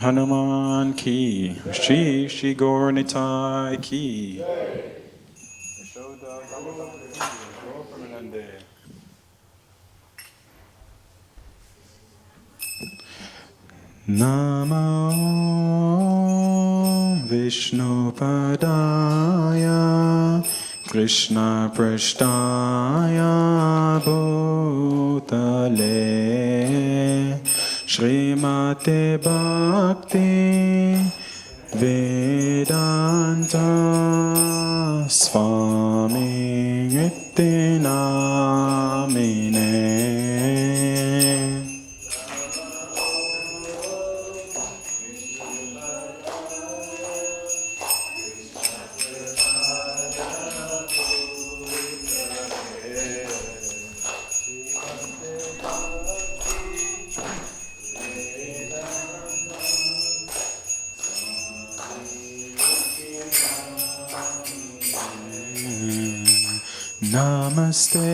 Hanuman ki, Shri Shri Gaur Nitai ki. Namo Vishnu Padaya Krishna Prashtaya Bhutale Srimate Bhakti Vedanta Swami Niti Namine. Namaste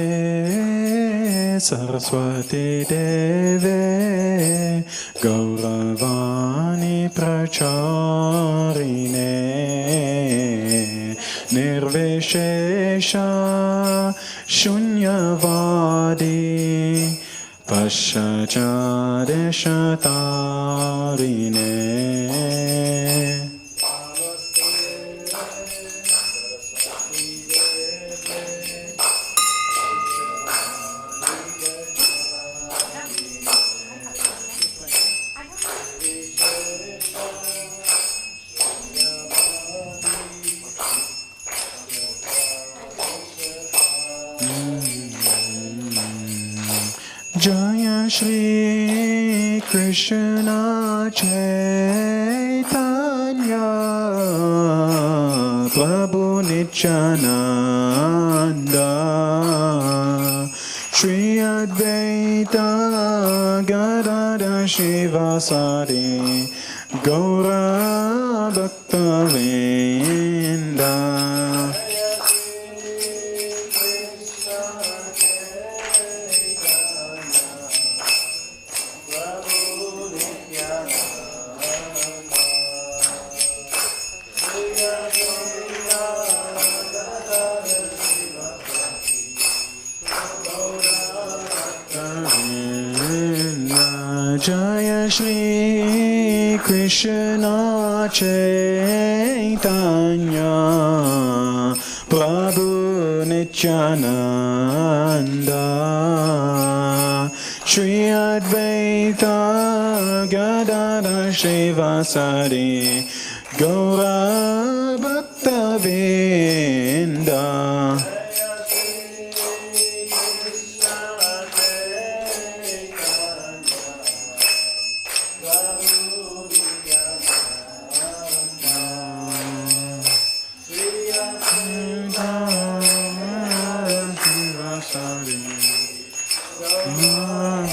Saraswati Deve Gauravani Pracharine Nirvishesha Shunyavadi Pashachadeshatarine. Jaya Shri Krishna Chaitanya Prabhu Nityananda Shri Advaita Gadadhar Shivasari Gaura Bhaktivedanta. Jaya Shri Krishna Chaitanya Prabhu Nityananda Shri Advaita Gadadhar Shivasari Gaura Bhaktivedanta.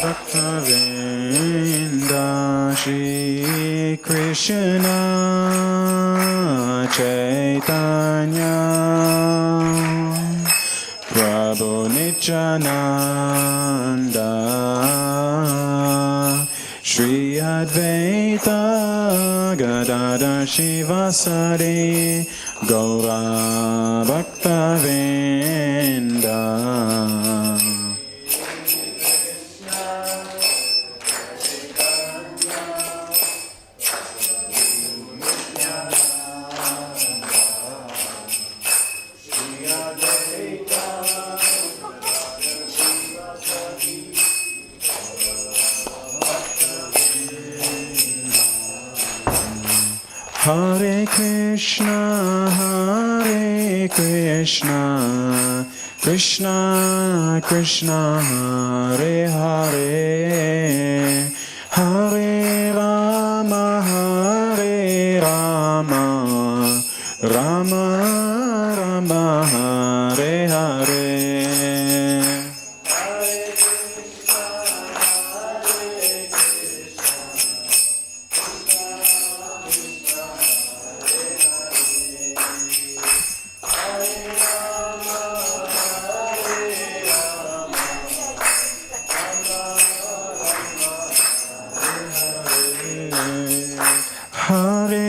Bhaktivedanta Shri Krishna Chaitanya Prabhu Nityananda Shri Advaita Gadadhar Shivasari Gaura Bhaktivedanta. Hare Krishna, Krishna Krishna, Hare Hare, Hare Rama, Rama Rama, Hare Hare.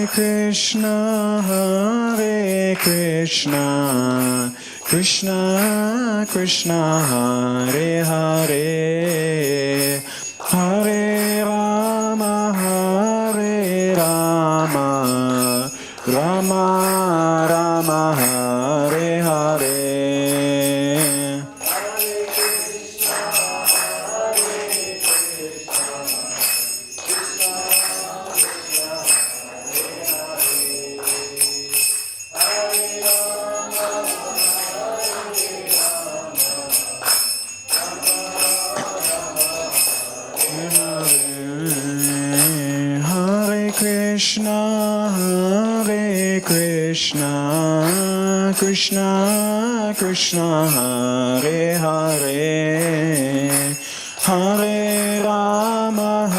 Krishna Krishna Hare Hare, Hare Rama Rama Rama Hare Hare. Krishna Krishna Hare Hare, Hare Rama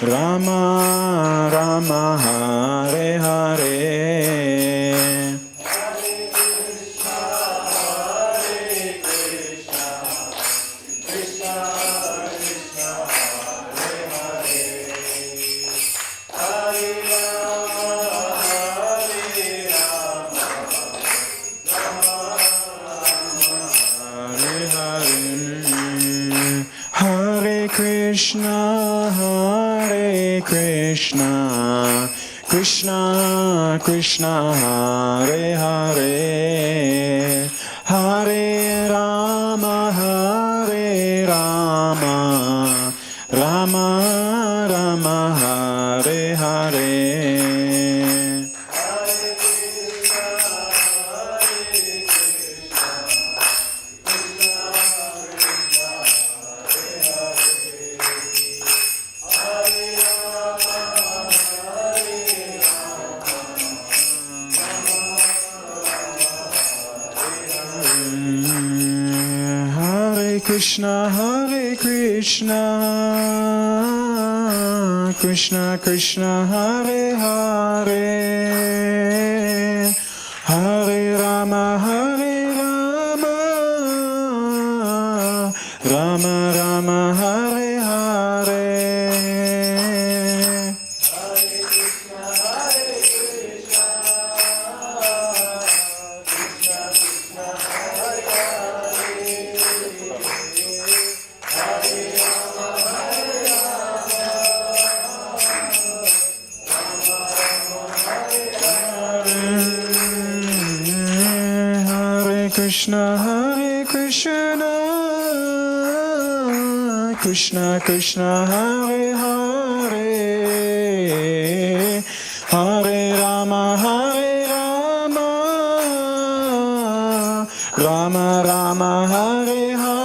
Rama Rama Hare Hare. Krishna Krishna Hare Hare, Hare Rama Rama Rama Hare Hare. Krishna Hare Krishna, Krishna Krishna Hare Hare, Hare Rama Rama Rama Hare Hare. Krishna Hare Krishna, Krishna Krishna Hare Hare, Hare Rama Rama Rama Hare Hare.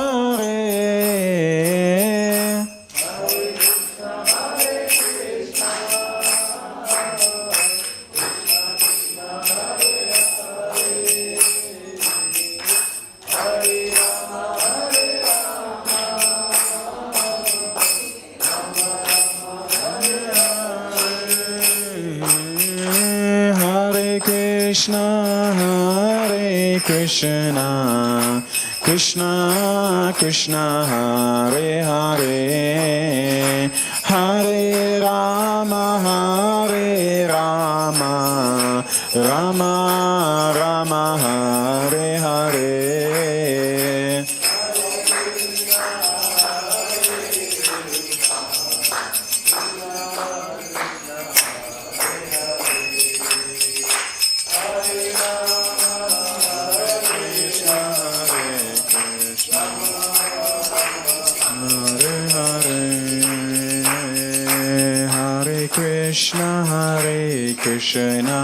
Krishna Krishna Krishna Hare Hare, Hare Rama Rama Rama Hare Hare. Krishna Hare Krishna,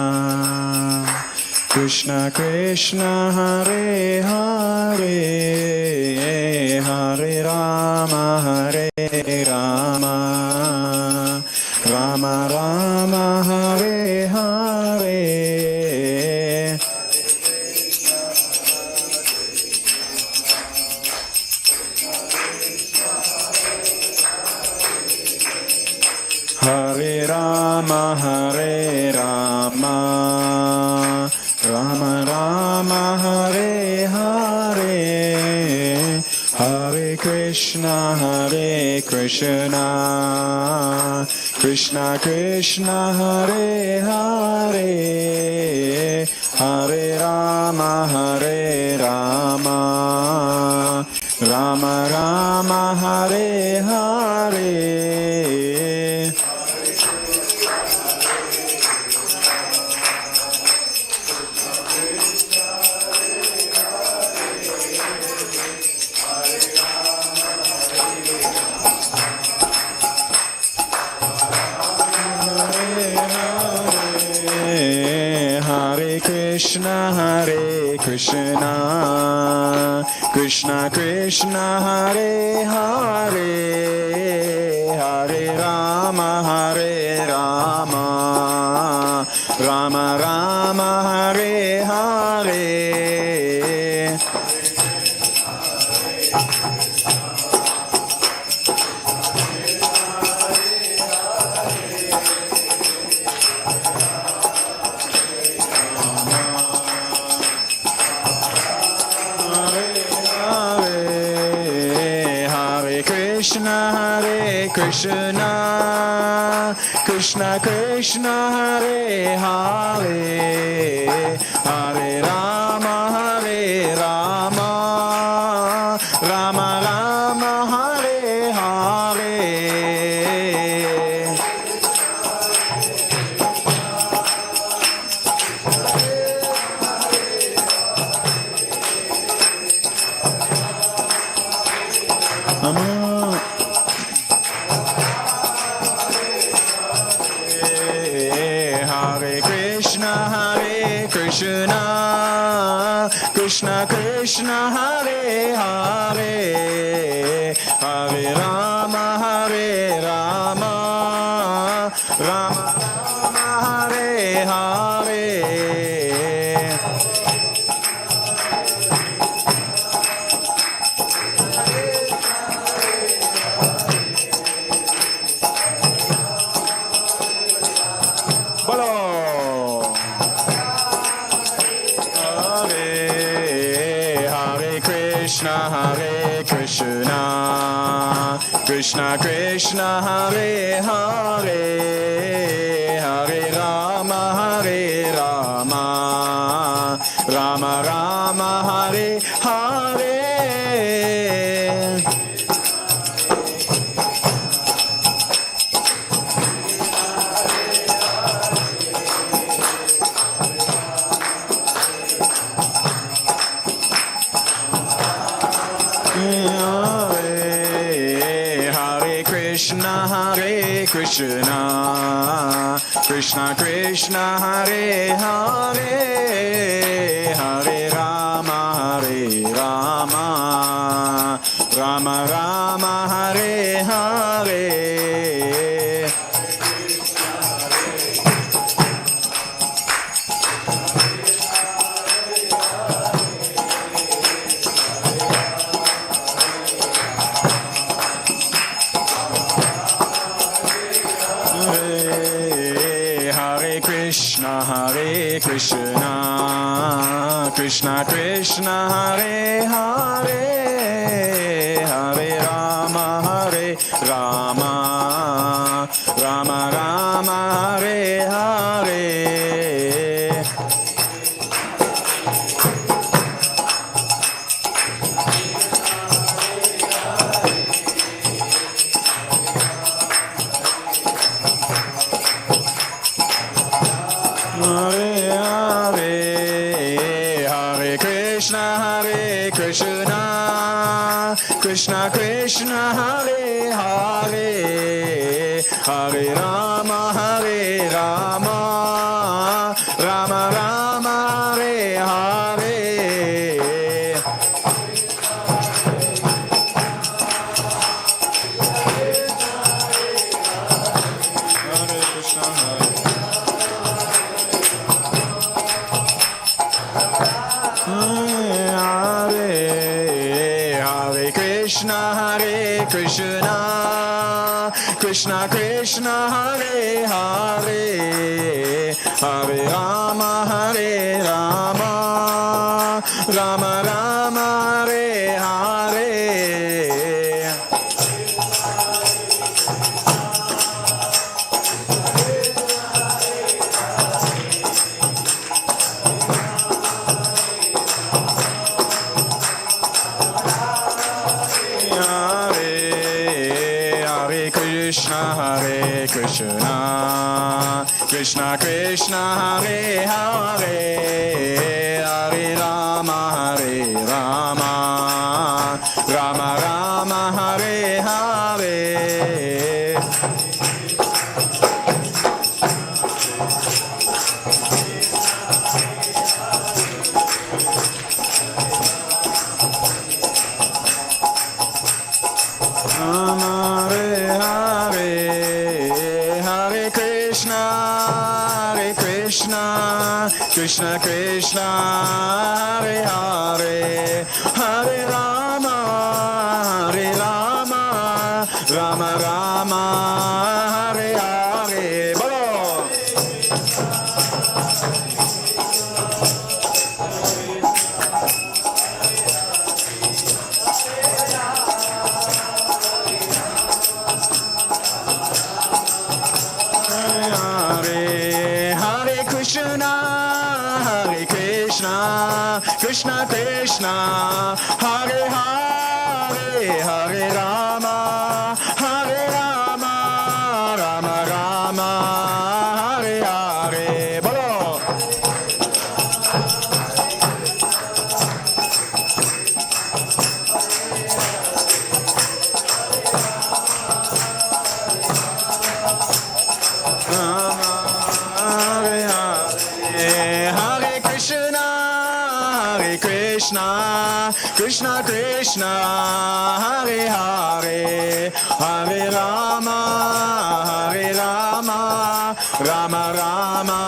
Krishna Krishna Hare Hare, Hare Rama Rama Rama Hare Hare. Hare Rama Rama Rama Hare Hare, Hare Krishna, Krishna Krishna, Hare Hare, Hare Rama, Rama Rama, Hare Hare. Krishna, Krishna Krishna, Hare Hare, Hare Rama, Rama Rama, Hare Hare. Krishna, Krishna Krishna, Hare Hare, Hare Rama, Rama Rama, Hare Hare. Krishna Krishna, Hare Hare, Hare Rama, Rama Rama, Hare Hare. Krishna Krishna, Hare Hare, Hare Rama, Rama Rama, Hare Hare. Krishna, Krishna Krishna, Hare Hare, Hare Rama, Rama Rama, Hare Hare. Krishna, Krishna Krishna, Hare Hare, Hare Rama, Rama Rama, Hare Hare. Krishna Krishna, Hare Hare, Hare Rama, Rama Rama, Hare Hare. Hare Krishna, Krishna, Krishna Krishna, Hare Hare, Hare Rama, Rama Rama, Hare Hare. Krishna Krishna Hare Hare Hare Rama Rama Rama Hare Hare Rama Hare Hare Hare Krishna Krishna Krishna Hare Hare Hare Rama Rama Rama Hare Hare Bolo Krishna Krishna Hare Hare Hare Rama Rama Rama Hare Hare Bolo Hare Hare Hare Krishna Krishna Hare Hare Hare Rama Rama Rama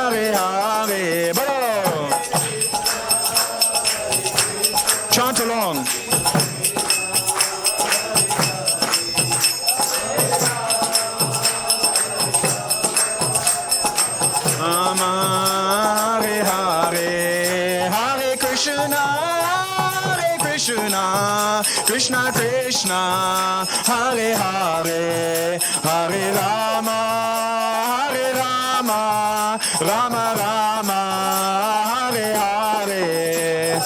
Hare Hare Bolo chant along Hare Hare Hare Krishna Krishna Hare Hare Hare Rama Rama Rama Hare Hare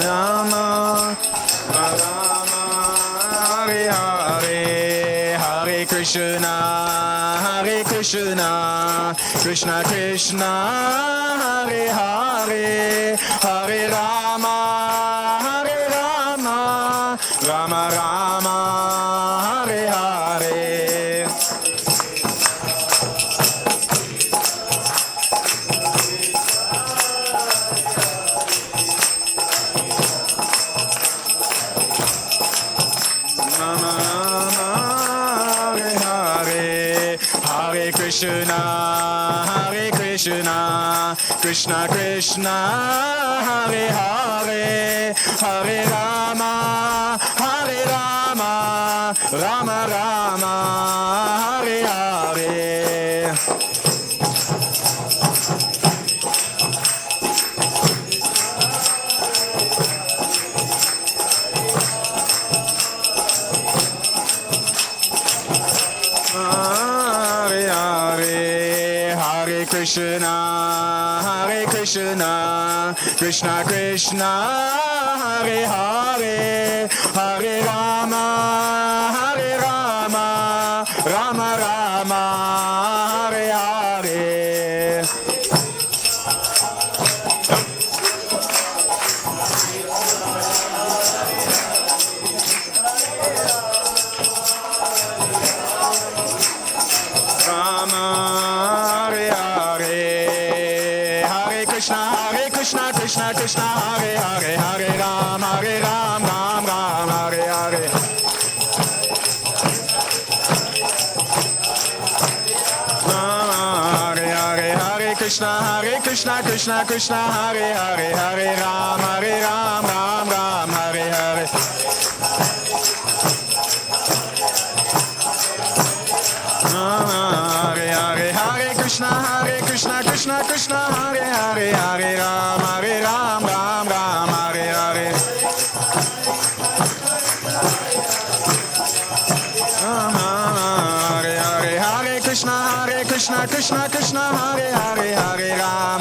Rama Hare Hare Hare Krishna Krishna Krishna Hare Hare Hare Rama Rama Rama Hare Hare Krishna Krishna Hare Hare Hare Rama Rama Rama Hare Hare Krishna Krishna Hare Hare Hare Rama Rama Rama Hare Hare Krishna Krishna Hare Hare Hare Ram Ram Ram Hare Hare Hare Hare Krishna Krishna Hare Hare Hare Ram Ram Ram Hare Hare Hare Krishna Krishna Hare Hare Hare Ram Ram Hare Hare Hare Krishna Krishna Hare Hare Hare Ram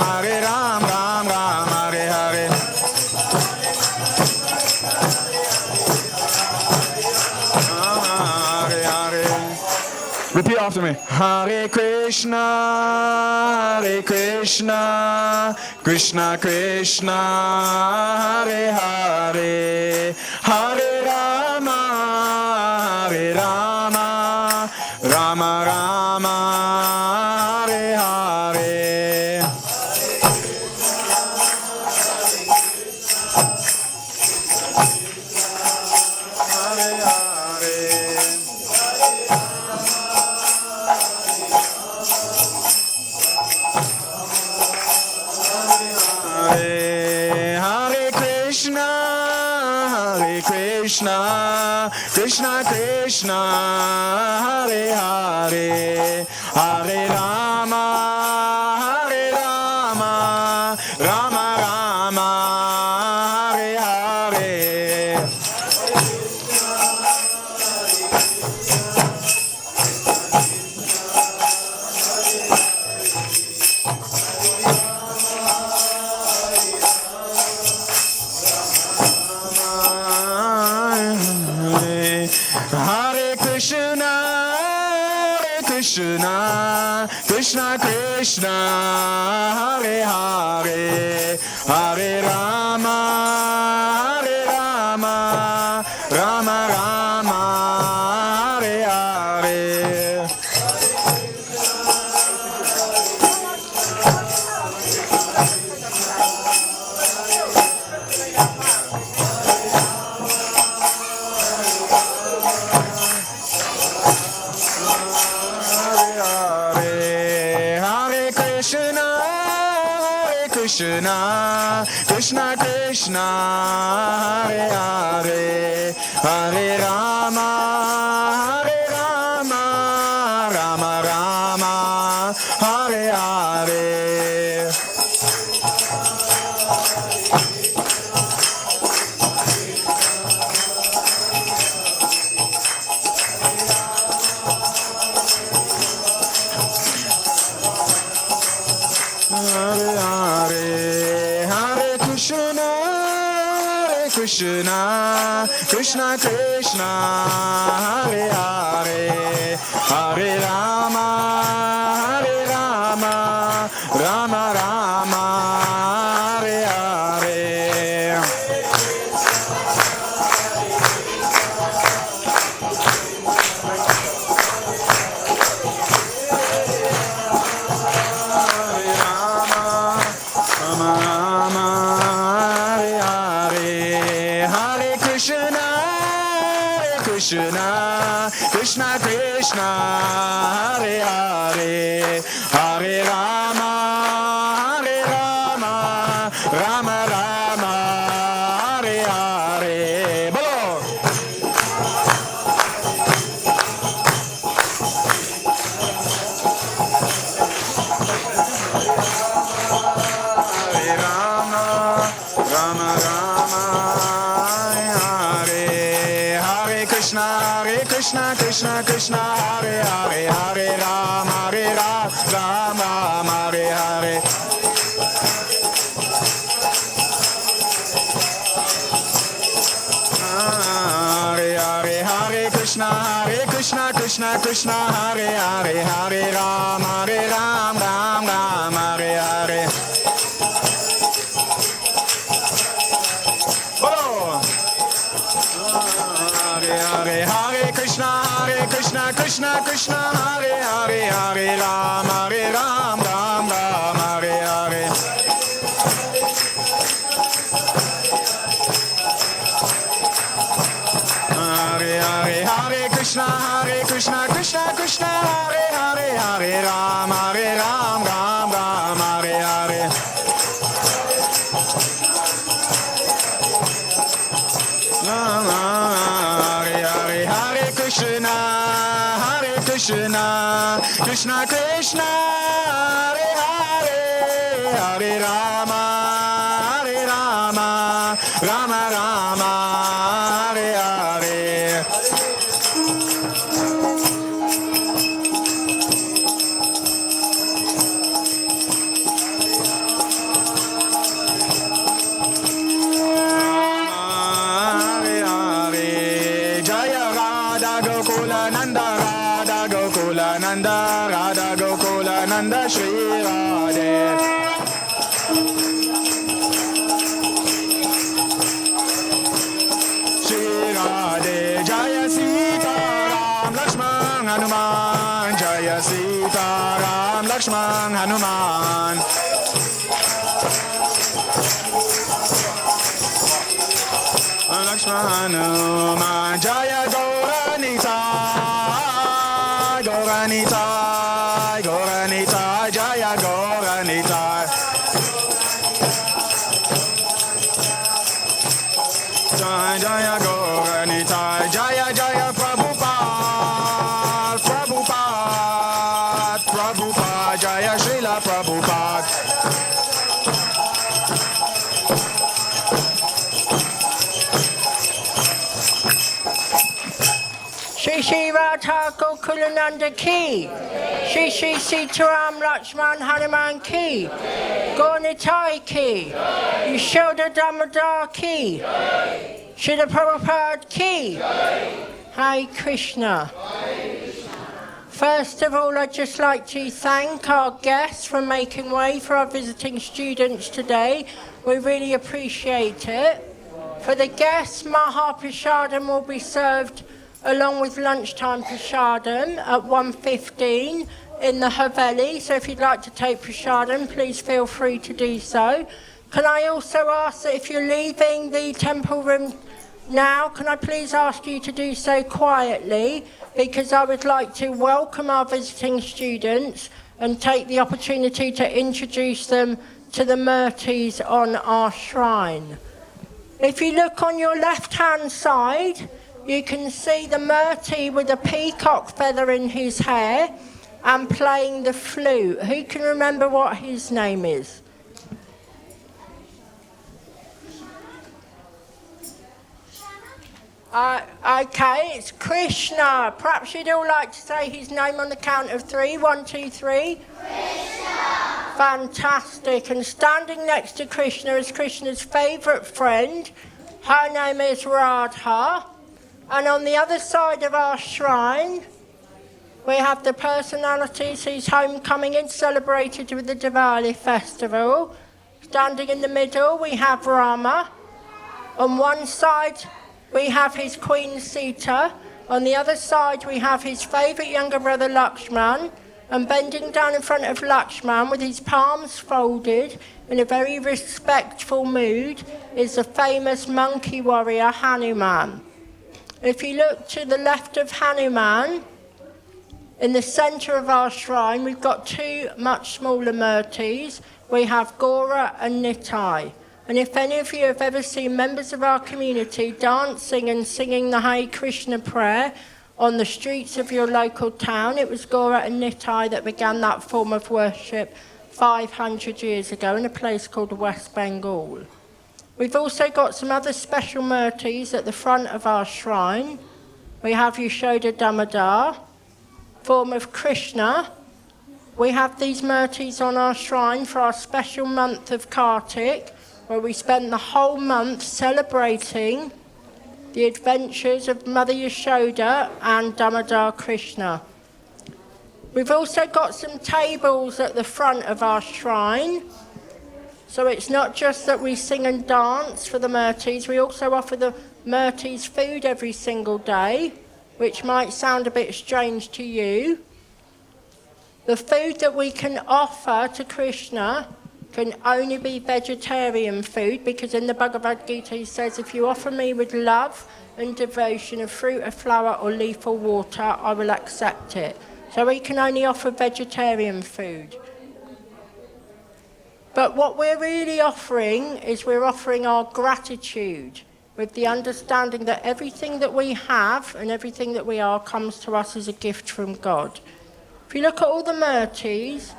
Ram Hare Hare Hare Krishna, Krishna Krishna, Hare Hare, Hare Rama, Rama Rama, Hare Hare. Krishna Krishna, Hare Hare, Hare Rama, Rama Rama, Hare Hare. Hare Krishna, Krishna Krishna, Hare Hare, Hare Rama, Rama Rama, Hare Hare. Krishna Krishna, Hare Hare, Hare Rama, Rama Rama, Hare Hare. Hare Hare, Hare Krishna, Krishna Krishna, Hare Hare, Hare Rama, Rama Rama, Hare Hare. Krishna Krishna, Hare Hare, Hare Rama, Rama Rama, Hare Hare. Bolo. Hare Rama, Rama Rama, Hare Hare, Hare Krishna, Krishna Krishna, Hare Hare, Hare Rama, Rama, Hare Hare. Hare Hare, Hare Krishna, Krishna Hare Hare, Hare Rama, Rama, Hare Hare. Hare Hare Krishna, Krishna Hare Hare, Hare Rama, Rama, Hare Hare. Hare Hare, Hare Krishna, Krishna Hare Hare, Hare Rama, Rama, Hare Hare. Hare Krishna, Krishna Hare Hare, Hare Rama, Rama Rama, Hare Hare. Nanda Jaya Gokula Nanda Shri Radhe. Shri Radhe Jaya Sita Ram Lakshman Hanuman. Jaya Sita Ram Lakshman Hanuman. Lakshman Hanuman. Jaya Gauranita. Gauranita, Gauranita, Jaya Gauranita. Jaya Gauranita, Jaya Jaya Prabhupada, Prabhupada, Prabhupada, Jaya Srila Prabhupada. Shri Shri Radha Gokulananda Ki, Shri Shri Sitaram Lakshman Hanuman Ki, Gaunitai Ki, Yashoda Damodar Ki, Srila Prabhupada Ki, Hare Krishna. First of all, I'd just like to thank our guests for making way for our visiting students today. We really appreciate it. For the guests, Maha Prasadam will be served along with lunchtime prasadam at 1:15 in the Haveli. So if you'd like to take prasadam, please feel free to do so. Can I also ask that if you're leaving the temple room now, can I please ask you to do so quietly, because I would like to welcome our visiting students and take the opportunity to introduce them to the murtis on our shrine. If you look on your left-hand side, you can see the murti with a peacock feather in his hair and playing the flute. Who can remember what his name is? Okay, it's Krishna. Perhaps you'd all like to say his name on the count of 3. 1, 2, 3. Krishna. Fantastic. And standing next to Krishna is Krishna's favourite friend. Her name is Radha. And on the other side of our shrine, we have the personalities whose homecoming is celebrated with the Diwali festival. Standing in the middle, we have Rama. On one side, we have his queen Sita. On the other side, we have his favourite younger brother Lakshman. And bending down in front of Lakshman with his palms folded in a very respectful mood is the famous monkey warrior Hanuman. If you look to the left of Hanuman, in the centre of our shrine, we've got 2 much smaller murtis. We have Gora and Nitai. And if any of you have ever seen members of our community dancing and singing the Hare Krishna prayer on the streets of your local town, it was Gora and Nitai that began that form of worship 500 years ago in a place called West Bengal. We've also got some other special murtis at the front of our shrine. We have Yashoda Damodar, form of Krishna. We have these murtis on our shrine for our special month of Kartik, where we spend the whole month celebrating the adventures of Mother Yashoda and Damodar Krishna. We've also got some tables at the front of our shrine. So it's not just that we sing and dance for the murtis, we also offer the murtis food every single day, which might sound a bit strange to you. The food that we can offer to Krishna can only be vegetarian food, because in the Bhagavad Gita he says, if you offer me with love and devotion a fruit, a flower or leaf or water, I will accept it. So we can only offer vegetarian food. But what we're really offering is we're offering our gratitude, with the understanding that everything that we have and everything that we are comes to us as a gift from God. If you look at all the murtis,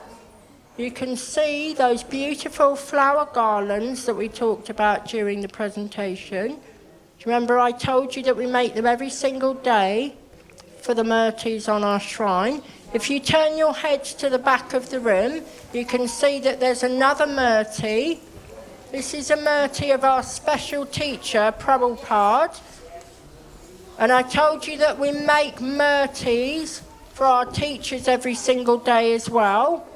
you can see those beautiful flower garlands that we talked about during the presentation. Do you remember I told you that we make them every single day for the murtis on our shrine? If you turn your heads to the back of the room, you can see that there's another murti. This is a murti of our special teacher, Prabhupada. And I told you that we make murtis for our teachers every single day as well.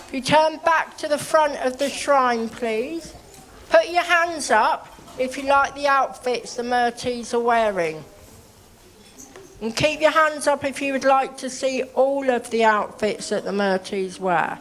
If you turn back to the front of the shrine, please. Put your hands up if you like the outfits the Murtis are wearing. And keep your hands up if you would like to see all of the outfits that the Murtis wear.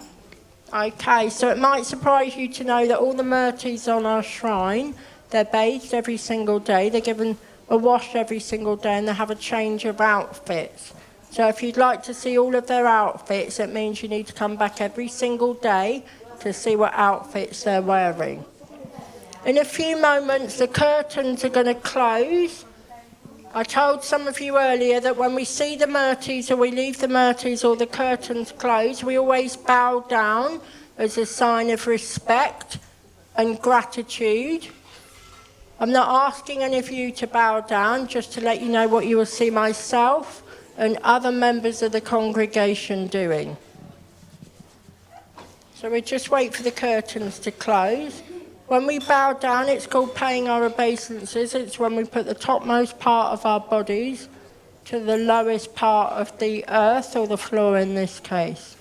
Okay, so it might surprise you to know that all the Murtis on our shrine, they're bathed every single day, they're given a wash every single day, and they have a change of outfits. So if you'd like to see all of their outfits, it means you need to come back every single day to see what outfits they're wearing. In a few moments, the curtains are going to close. I told some of you earlier that when we see the Murtis or we leave the Murtis or the curtains closed, we always bow down as a sign of respect and gratitude. I'm not asking any of you to bow down, just to let you know what you will see myself and other members of the congregation doing. So we just wait for the curtains to close. When we bow down, it's called paying our obeisances. It's when we put the topmost part of our bodies to the lowest part of the earth, or the floor in this case.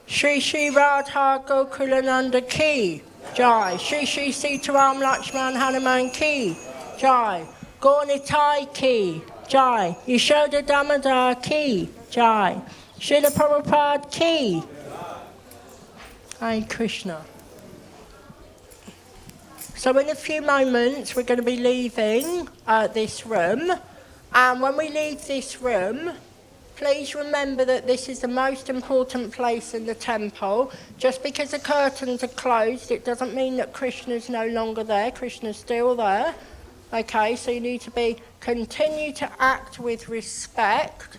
Shri Shri Radha Gokulananda Ki Jai. Shri Shri Sitaram Lakshman Hanuman Ki Jai. Gaunitai Ki Jai. Yashoda Damodar Ki Jai. Srila Prabhupada Ki. Hare Krishna. So in a few moments we're going to be leaving this room, and when we leave this room, please remember that this is the most important place in the temple. Just because the curtains are closed, it doesn't mean that Krishna's no longer there. Krishna's still there. Okay, so you need to continue to act with respect.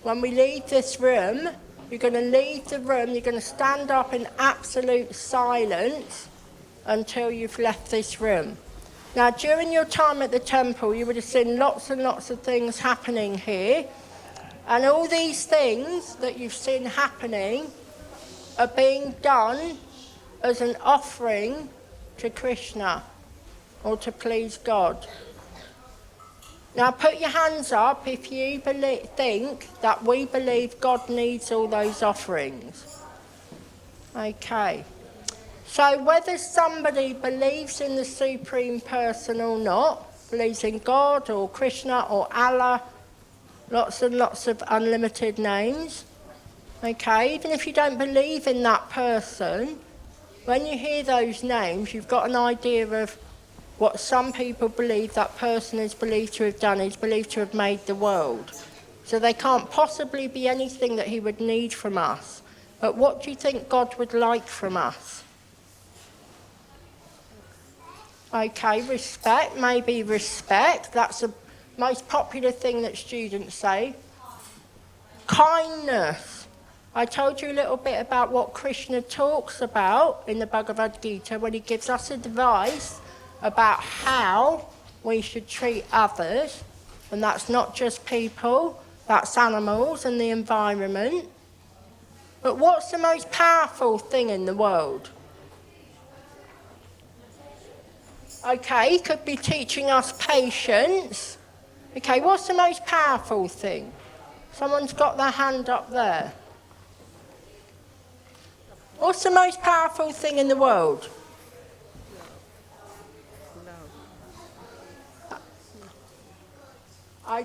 When we leave this room, you're going to leave the room, you're going to stand up in absolute silence until you've left this room. Now, during your time at the temple, you would have seen lots and lots of things happening here. And all these things that you've seen happening are being done as an offering to Krishna, or to please God. Now put your hands up if you think that we believe God needs all those offerings. Okay. So whether somebody believes in the Supreme Person or not, believes in God or Krishna or Allah, lots and lots of unlimited names. Okay, even if you don't believe in that person, when you hear those names, you've got an idea of what some people believe that person is believed to have done. He's believed to have made the world. So they can't possibly be anything that he would need from us. But what do you think God would like from us? Okay, respect, maybe respect. That's the most popular thing that students say. Kindness. I told you a little bit about what Krishna talks about in the Bhagavad Gita when he gives us advice about how we should treat others. And that's not just people, that's animals and the environment. But what's the most powerful thing in the world? Okay, he could be teaching us patience. Okay, what's the most powerful thing? Someone's got their hand up there. What's the most powerful thing in the world? Okay,